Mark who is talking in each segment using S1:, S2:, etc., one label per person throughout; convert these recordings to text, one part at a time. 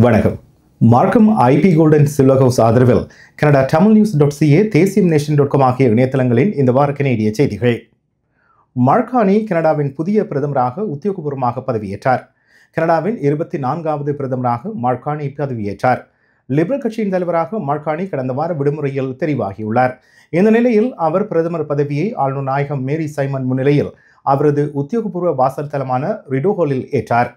S1: வணக்கம். மார்க்கம் IP golden silver house ஆதரவில் கனடா tamilnews.ca தேசியம்நேஷன்.com ஆகிய இணையதளங்களின் இந்த வார கனேடிய செய்திகள். மார்கானி கனடாவின் புதிய பிரதமராக உத்தியோகபூர்வமாக பதவியேற்றார். கனடாவின் 24வது பிரதமராக மார்கானி பதவியேற்றார். லிபரல் கட்சியின் தலைவராக மார்கானி கடந்த வார விடுமுறையில் தெரிவாகியுள்ளார். இந்த நிலையில் அவர் பிரதமர் பதவியை ஆளுநர் நாயகம் மேரி சைமன் முன்னிலையில் அவரது உத்தியோகபூர்வ வாசல் தலமான ரிடோஹோலில் ஏற்றார்.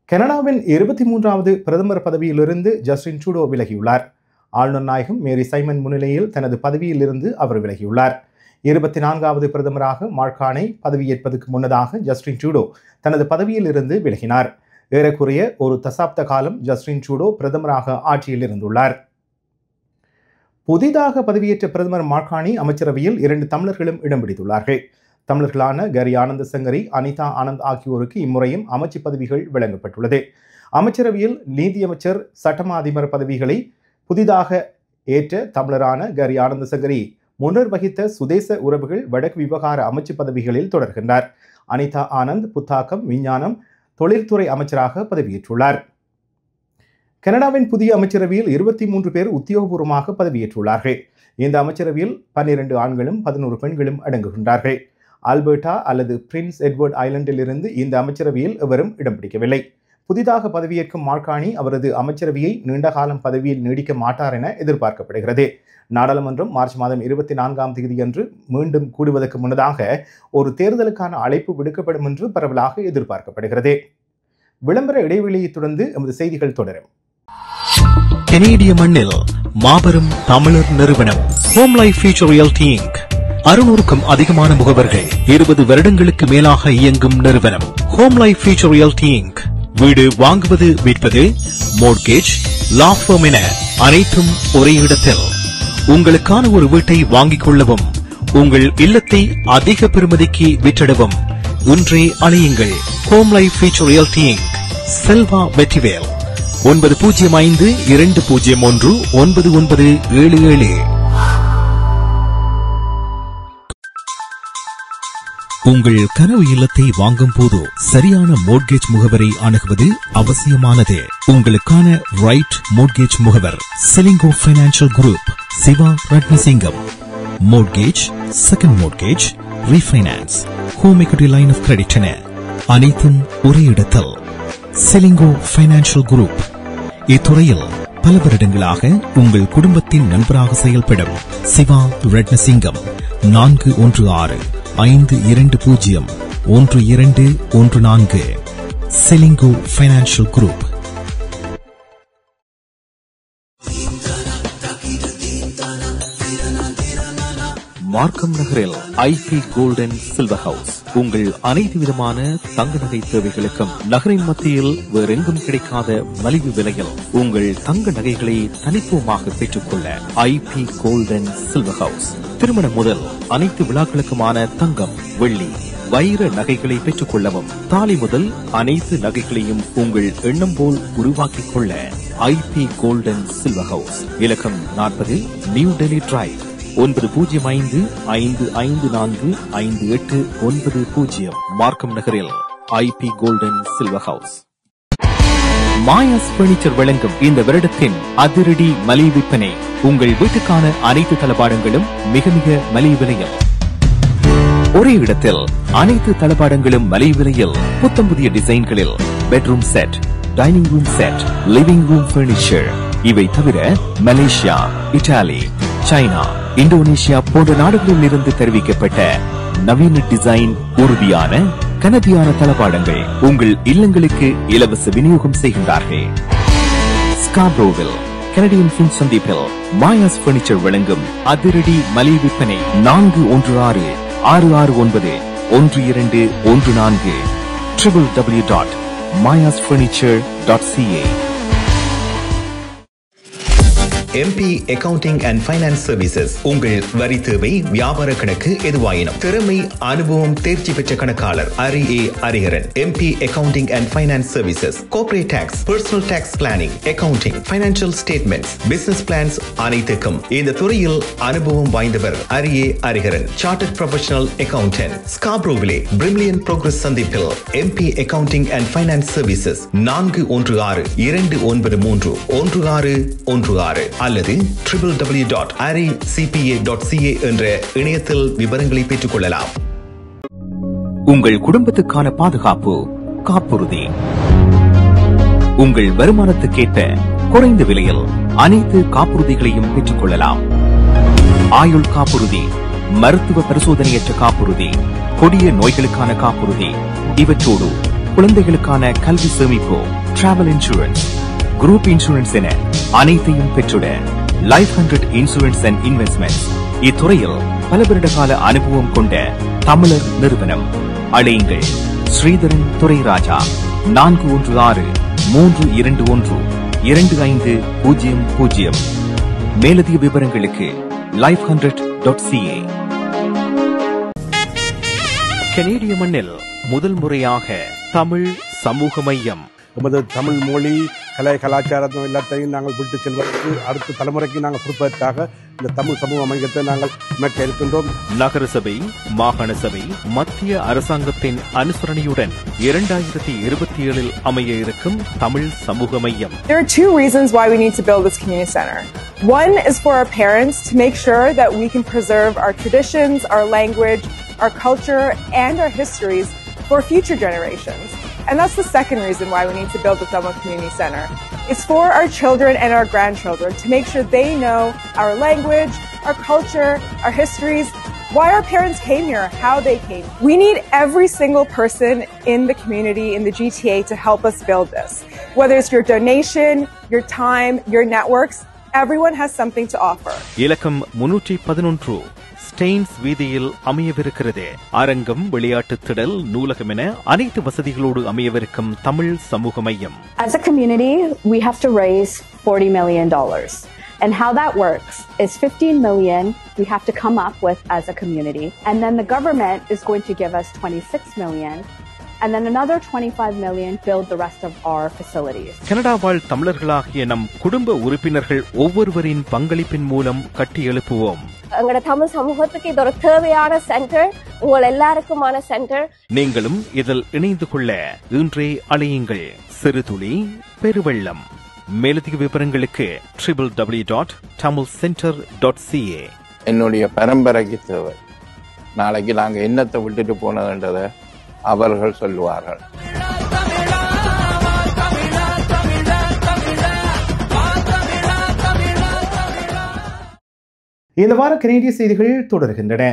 S1: கனடாவின் 23வது பிரதமர் பதவியிலிருந்து ஜஸ்டின் ட்ரூடோ விலகியுள்ளார். ஆளுநர் நாயகம் மேரி சைமன் முன்னிலையில் தனது பதவியிலிருந்து அவர் விலகியுள்ளார். 24வது பிரதமராக மார்கானை பதவியேற்பதற்கு முன்னதாக ஜஸ்டின் ட்ரூடோ தனது பதவியிலிருந்து விலகினார். ஏறக்குறைய ஒரு தசாப்த காலம் ஜஸ்டின் ட்ரூடோ பிரதமராக ஆட்சியில் இருந்துள்ளார். புதிதாக பதவியேற்ற பிரதமர் மார்கானி அமைச்சரவையில் 2 தமிழர்களும் இடம் பிடித்துள்ளார்கள். தமிழர்களான கரி ஆனந்த சங்கரி, அனிதா ஆனந்த் ஆகியோருக்கு இம்முறையும் அமைச்சு பதவிகள் வழங்கப்பட்டுள்ளது. அமைச்சரவையில் நீதியமைச்சர், சட்டமா அதிபர் பதவிகளை புதிதாக ஏற்ற தமிழரான கரி ஆனந்த சங்கரி முன்னர் வகித்த சுதேச உறவுகள் வடக்கு விவகார அமைச்சு பதவிகளில் தொடர்கின்றார். அனிதா ஆனந்த் புத்தாக்கம், விஞ்ஞானம், தொழில்துறை அமைச்சராக பதவியேற்றுள்ளார். கனடாவின் புதிய அமைச்சரவையில் 23 பேர் உத்தியோகபூர்வமாக பதவியேற்றுள்ளார்கள். இந்த அமைச்சரவையில் 12 ஆண்களும் 11 பெண்களும் அடங்குகின்றார்கள். ஆல்பர்டா அல்லது பிரின்ஸ் எட்வர்ட் ஐலண்டில் இருந்து இந்த அமைச்சரவையில் எவரும் இடம் பிடிக்கவில்லை. புதிதாக பதவியேற்கும் மார்கானி அவரது அமைச்சரவையை நீண்டகாலம் பதவியில் நீடிக்க மாட்டார் என எதிர்பார்க்கப்படுகிறது. நாடாளுமன்றம் மார்ச் மாதம் 24ஆம் தேதியன்று மீண்டும் கூடுவதற்கு முன்னதாக ஒரு தேர்தலுக்கான அழைப்பு விடுக்கப்படும் என்று பரவலாக எதிர்பார்க்கப்படுகிறது. விளம்பர இடைவெளியை தொடர்ந்து எமது செய்திகள் தொடரும்.
S2: கனேடிய மண்ணில் மாபெரும் தமிழர் நிறுவனம் Home life future realty Inc. 600க்கும் அதிகமான முகவர்கள், 20 வருடங்களுக்கு மேலாக இயங்கும் நிறுவனம் Home life future realty Inc. வீடு வாங்குவது, விற்பது, மோர்ட்கேஜ், லா ஃபர்ம் என அனைத்தும் ஒரே இடத்தில். உங்களுக்கான ஒரு வீட்டை வாங்கிக் கொள்ளவும், உங்கள் இல்லத்தை அதிக பெறுமதிக்கு விற்றிடவும் இன்றே அழையுங்கள். Home life future realty inc. Selva Vetrivel. 9052019977. உங்கள் கனவு இல்லத்தை வாங்கும் போது சரியான மோர்ட்கேஜ் முகவரை அணுகுவது அவசியமானது. உங்களுக்கான ரைட் மோர்ட்கேஜ் முகவர் Selingo Financial Group, Siva Rathnasingam. Mortgage, second mortgage, refinance, home equity line of credit என அனைத்தும் ஒரே இடத்தில். Selingo Financial Group. இத்துறையில் பல வருடங்களாக உங்கள் குடும்பத்தின் நண்பராக செயல்படும் Siva Rathnasingam. 4165201214. Selingo Financial Group. Markham நகரில் ஐபி கோல்டன் சில்வர் ஹவுஸ். உங்கள் அனைத்து விதமான தங்க நகை தேவைகளுக்கும் நகரின் மத்தியில் வேறெங்கும் கிடைக்காத மலிவு விலையில் உங்கள் தங்க நகைகளை தனித்துவமாக பெற்றுக்கொள்ள ஐபி கோல்டன் சில்வர் ஹவுஸ். திருமணம் முதல் அனைத்து விழாக்களுக்குமான தங்கம், வெள்ளி, வைர நகைகளை பெற்றுக் கொள்ளவும், தாலி முதல் அனைத்து நகைகளையும் உங்கள் எண்ணம் போல் உருவாக்கிக் கொள்ள ஐபி கோல்டன் சில்வர் ஹவுஸ். இலக்கம் 40 நியூ டெல்லி டிரைவ். 9055455890. மார்க்கம் நகரில் IP golden silver house. Maya's furniture வழங்கும் இந்த வருடத்தின் அதிரடி மலிவு விற்பனை. உங்கள் வீட்டுக்கான அனைத்து தளபாடங்களும் மிக மிக மலிவு விலையில். ஒரே இடத்தில் அனைத்து தளபாடங்களும் மலிவு விலையில். புத்தம் புதிய டிசைன்களில் bedroom set, dining room set, living room furniture. இவை தவிர மலேசியா, இத்தாலி, சைனா, இந்தோனேஷியா போன்ற நாடுகளில் இருந்து தெரிவிக்கப்பட்ட நவீன டிசைன், உறுதியான கனதியான தளபாடங்கள் உங்கள் இல்லங்களுக்கு இலவச விநியோகம் செய்கின்றார்கள். ஸ்கார்பரோவில் கனடியன் பின் சந்திப்பில் மாயாஸ் பர்னிச்சர் வழங்கும் அதிரடி மலிவு விற்பனை. 4166691214. www.mayasfurniture.ca.
S3: MP Accounting and Finance Services. உங்கள் வரி தேவை, வியாபார கணக்கு எதுவாயினும் திறமை, அனுபவம், தேர்ச்சி பெற்ற கணக்காளர் அரி Ariharan. MP Accounting and Finance Services. Corporate Tax, Personal Tax Planning, Accounting, Financial Statements, Business Plans அனைத்துக்கும் இந்த துறையில் அனுபவம் வாய்ந்தவர் அரி Ariharan. Chartered Professional Accountant. Scarboroughவிலே Brimley Progress சந்திப்பில் MP Accounting and Finance Services 416-293-1616 அல்லது www.aricpa.ca என்ற இணையத்தில் விவரங்களை பெற்றுக் கொள்ளலாம்.
S2: உங்கள் குடும்பத்துக்கான பாதுகாப்பு காப்புறுதி. உங்கள் வருமானத்துக்கேற்ப குறைந்த விலையில் அனைத்து காப்புறுதிகளையும் பெற்றுக் கொள்ளலாம். ஆயுள் காப்புறுதி, மருத்துவ பரிசோதனையற்ற காப்புறுதி, கொடிய நோய்களுக்கான காப்புறுதி, இவற்றோடு குழந்தைகளுக்கான கல்வி சேமிப்பு, டிராவல் இன்சூரன்ஸ், குரூப் இன்சூரன்ஸ் என அனைத்தையும் பெற்றுட லைஃப் 100 இன்சூரன்ஸ் அண்ட் இன்வெஸ்ட்மெண்ட்ஸ் இத்துறையில் பல வருட கால அனுபவம் கொண்ட தமிழர் நிறுவனம். அழையுங்கள் ஸ்ரீதரன் துரைராஜா 416-321-2500. மேலதிக விவரங்களுக்கு life100.ca. கனேடிய மண்ணில் முதல் முறையாக தமிழ் சமூக மையம்.
S4: நமது தமிழ் மொழி, கலை, கலாச்சாரம் எல்லாத்தையும் நாங்கள் விட்டு செல்வதற்கு அடுத்த தலைமுறைக்கு நாங்கள் கொடுப்பதற்காக இந்த தமிழ் சமூக மையத்தை நாங்கள் அமைக்க இருக்கின்றோம்.
S2: நகர சபை, மாகாண சபை, மத்திய அரசாங்கத்தின் அனுசரணையுடன் 2027 அமைய இருக்கும் தமிழ் சமூக மையம்.
S5: There are two reasons why we need to build this community center. One is for our parents to make sure that we can preserve our traditions, our language, our culture, and our histories for future generations. And that's the second reason why we need to build the Thelma Community Center. It's for our children and our grandchildren to make sure they know our language, our culture, our histories, why our parents came here, how they came. We need every single person in the community, in the GTA, to help us build this. Whether it's your donation, your time, your networks, everyone has something to offer.
S2: இலக்கம் 311 stains வீதியில் அமையவிருக்கிறது. அரங்கம், விளையாட்டு திடல், நூலகம் என அனைத்து வசதிகளோடு அமையவிருக்கும் தமிழ் சமூக மையம்.
S6: As a community, we have to raise $40 million. And how that works is 15 million we have to come up with as a community. And then the government is going to give us 26 million. And then another 25 million build the rest of our facilities.
S2: Canada வாழ் தமிழர்களாகிய நம் குடும்ப உறுப்பினர்கள் ஒவ்வொருவரின் பங்களிப்பின் மூலம் கட்டி எழுப்புவோம்.
S7: எங்கட தமிழ் சமூகத்துக்கு இது ஒரு தேவையான சென்டர், உங்கள் எல்லாருக்குமான சென்டர்.
S2: நீங்களும் இதில் இணைந்து கொள்ள இன்றே அழையுங்கள். சிறுதுளி பெருவெள்ளம். மேலதிக விவரங்களுக்கு www.tamilcenter.ca.
S8: என்னுடைய பரம்பரைக்கு தேவை. நாளைக்கு நாங்க என்னத்தை விட்டுட்டு போனதுன்றதை அவர்கள் சொல்லுவார்கள்.
S1: இந்த வார கனேடிய செய்திகள் தொடர்கின்றன.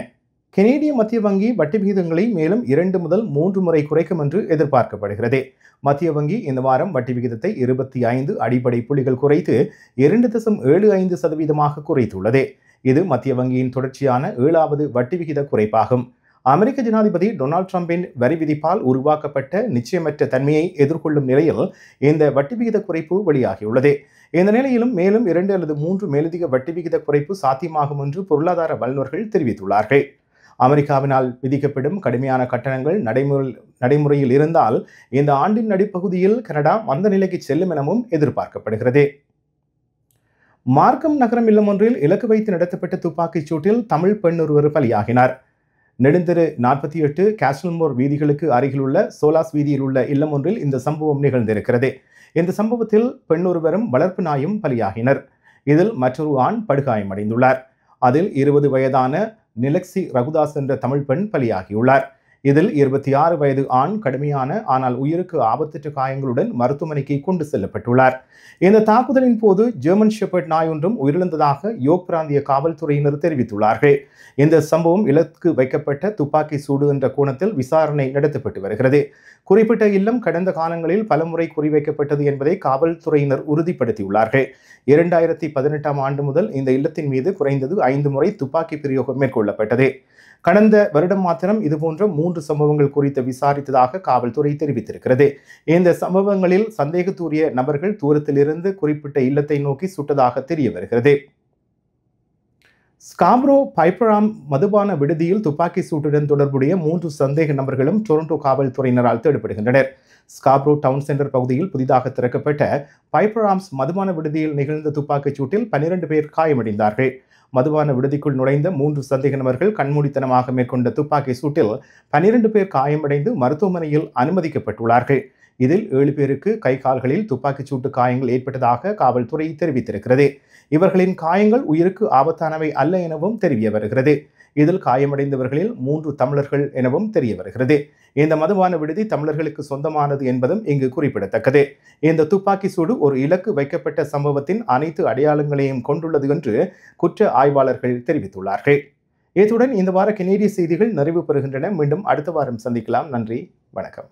S1: கனேடிய மத்திய வங்கி வட்டி விகிதங்களை மேலும் 2 முதல் 3 முறை குறைக்கும் என்று எதிர்பார்க்கப்படுகிறது. மத்திய வங்கி இந்த வாரம் வட்டி விகிதத்தை 25 அடிப்படை புள்ளிகள் குறைத்து 2.75% குறைத்துள்ளது. இது மத்திய வங்கியின் தொடர்ச்சியான 7வது வட்டி விகித குறைப்பாகும். அமெரிக்க ஜனாதிபதி டொனால்ட் ட்ரம்பின் வரி விதிப்பால் உருவாக்கப்பட்ட நிச்சயமற்ற தன்மையை எதிர்கொள்ளும் நிலையில் இந்த வட்டி விகித குறைப்பு வெளியாகியுள்ளது. இந்த நிலையிலும் மேலும் 2 அல்லது 3 மேலதிக வட்டி விகித குறைப்பு சாத்தியமாகும் என்று பொருளாதார வல்லுநர்கள் தெரிவித்துள்ளார்கள். அமெரிக்காவினால் விதிக்கப்படும் கடுமையான கட்டணங்கள் நடைமுறையில் இருந்தால் இந்த ஆண்டின் நடுப்பகுதியில் கனடா மந்த நிலைக்கு செல்லும் எனவும் எதிர்பார்க்கப்படுகிறது. மார்க்கம் நகரம் இல்லம் ஒன்றில் இலக்கு வைத்து நடத்தப்பட்ட துப்பாக்கிச் சூட்டில் தமிழ் பெண் ஒருவர் பலியாகினார். நெடுந்தெரு 48 கேஸ்டல்மோர் வீதிகளுக்கு அருகில் உள்ள சோலாஸ் வீதியில் உள்ள இல்லம் ஒன்றில் இந்த சம்பவம் நிகழ்ந்திருக்கிறது. இந்த சம்பவத்தில் பெண் ஒருவரும் வளர்ப்பு நாயும் பலியாகினர். இதில் மற்றொரு ஆண் படுகாயமடைந்துள்ளார். அதில் 20 வயதான நிலக்சி ரகுதாஸ் என்ற தமிழ் பெண் பலியாகியுள்ளார். இதில் 26 வயது ஆண் கடுமையான ஆனால் உயிருக்கு ஆபத்தற்ற காயங்களுடன் மருத்துவமனைக்கு கொண்டு செல்லப்பட்டுள்ளார். இந்த தாக்குதலின் போது ஜெர்மன் ஷெப்பர்ட் நாய் ஒன்றும் உயிரிழந்ததாக யோக் பிராந்திய காவல்துறையினர் தெரிவித்துள்ளார்கள். இந்த சம்பவம் இலக்கு வைக்கப்பட்ட துப்பாக்கி சூடு என்ற கோணத்தில் விசாரணை நடத்தப்பட்டு வருகிறது. குறிப்பிட்ட இல்லம் கடந்த காலங்களில் பலமுறை குறிவைக்கப்பட்டது என்பதை காவல்துறையினர் உறுதிப்படுத்தியுள்ளார்கள். 2018 ஆண்டு முதல் இந்த இல்லத்தின் மீது குறைந்தது 5 முறை துப்பாக்கி பிரயோகம் மேற்கொள்ளப்பட்டது. கடந்த வருடம் மாத்திரம் இதுபோன்ற 3 சம்பவங்கள் குறித்து விசாரித்ததாக காவல்துறை தெரிவித்திருக்கிறது. இந்த சம்பவங்களில் சந்தேகத்துரிய நபர்கள் தூரத்திலிருந்து குறிப்பிட்ட இல்லத்தை நோக்கி சுட்டதாக தெரிய வருகிறது. ஸ்காப்ரோ பைப்பராம் மதுபான விடுதியில் துப்பாக்கி சூட்டுடன் தொடர்புடைய 3 சந்தேக நபர்களும் டொரண்டோ காவல்துறையினரால் தேடப்படுகின்றனர். ஸ்காப்ரோ டவுன் சென்டர் பகுதியில் புதிதாக திறக்கப்பட்ட பைப்பராம்ஸ் மதுபான விடுதியில் நிகழ்ந்த துப்பாக்கிச் சூட்டில் 12 பேர் காயமடைந்தார்கள். மதுபான விடுதிக்குள் நுழைந்த 3 சந்தேக நபர்கள் கண்மூடித்தனமாக மேற்கொண்ட துப்பாக்கி சூட்டில் 12 பேர் காயமடைந்து மருத்துவமனையில் அனுமதிக்கப்பட்டுள்ளார்கள். இதில் 7 பேருக்கு கை கால்களில் துப்பாக்கிச் சூட்டு காயங்கள் ஏற்பட்டதாக காவல்துறை தெரிவித்திருக்கிறது. இவர்களின் காயங்கள் உயிருக்கு ஆபத்தானவை அல்ல எனவும் தெரிய வருகிறது. இதில் காயமடைந்தவர்களில் 3 தமிழர்கள் எனவும் தெரிய வருகிறது. இந்த மதுபான விடுதி தமிழர்களுக்கு சொந்தமானது என்பதும் இங்கு குறிப்பிடத்தக்கது. இந்த துப்பாக்கி சூடு ஒரு இலக்கு வைக்கப்பட்ட சம்பவத்தின் அனைத்து அடையாளங்களையும் கொண்டுள்ளது என்று குற்ற ஆய்வாளர்கள் தெரிவித்துள்ளார்கள். இத்துடன் இந்த வார கனேடிய செய்திகள் நிறைவு பெறுகின்றன. மீண்டும் அடுத்த வாரம் சந்திக்கலாம். நன்றி, வணக்கம்.